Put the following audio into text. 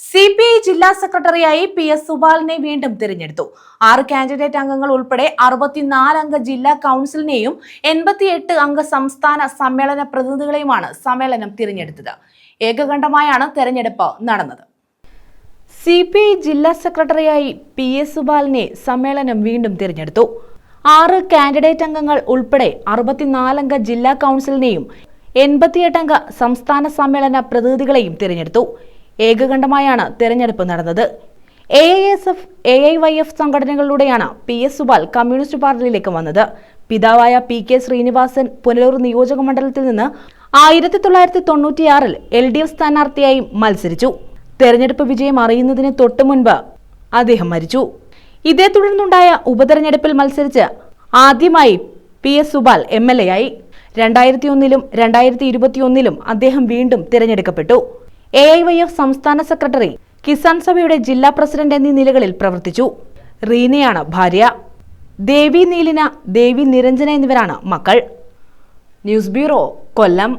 CPI ജില്ലാ സെക്രട്ടറിയായി PS സുബാലിനെ വീണ്ടും തിരഞ്ഞെടുത്തു. 6 കാൻഡിഡേറ്റ് അംഗങ്ങൾ ഉൾപ്പെടെ 64 അംഗ ജില്ലാ കൗൺസിലിനെയും 88 അംഗ സംസ്ഥാന സമ്മേളന പ്രതിനിധികളെയുമാണ് സമ്മേളനം തിരഞ്ഞെടുത്തത്. ഏകകണ്ഠമായാണ് തെരഞ്ഞെടുപ്പ് നടന്നത്. CPI ജില്ലാ സെക്രട്ടറിയായി PS സുബാലിനെ സമ്മേളനം വീണ്ടും തിരഞ്ഞെടുത്തു. 6 കാൻഡിഡേറ്റ് അംഗങ്ങൾ ഉൾപ്പെടെ 64 അംഗ ജില്ലാ കൗൺസിലിനെയും 88 അംഗ സംസ്ഥാന സമ്മേളന പ്രതിനിധികളെയും തിരഞ്ഞെടുത്തു. ഏകകണ്ഠമായാണ് തെരഞ്ഞെടുപ്പ് നടന്നത്. AISF, AIYF സംഘടനകളിലൂടെയാണ് PS സുബാൽ കമ്മ്യൂണിസ്റ്റ് പാർട്ടിയിലേക്ക് വന്നത്. പിതാവായ PK ശ്രീനിവാസൻ പുനലൂർ നിയോജക മണ്ഡലത്തിൽ നിന്ന് 1996 LDF സ്ഥാനാർത്ഥിയായി മത്സരിച്ചു. തെരഞ്ഞെടുപ്പ് വിജയം അറിയുന്നതിന് തൊട്ടു മുൻപ് അദ്ദേഹം മരിച്ചു. ഇതേ തുടർന്നുണ്ടായ ഉപതെരഞ്ഞെടുപ്പിൽ മത്സരിച്ച് ആദ്യമായി PS സുബാൽ MLA ആയി. 2001 2021 അദ്ദേഹം വീണ്ടും തിരഞ്ഞെടുക്കപ്പെട്ടു. AIYF സംസ്ഥാന സെക്രട്ടറി, കിസാൻ സഭയുടെ ജില്ലാ പ്രസിഡന്റ് എന്നീ നിലകളിൽ പ്രവർത്തിച്ചു. റീനയാണ് ഭാര്യ. ദേവി നീലിന, ദേവി നിരഞ്ജന എന്നിവരാണ് മക്കൾ. ന്യൂസ് ബ്യൂറോ, കൊല്ലം.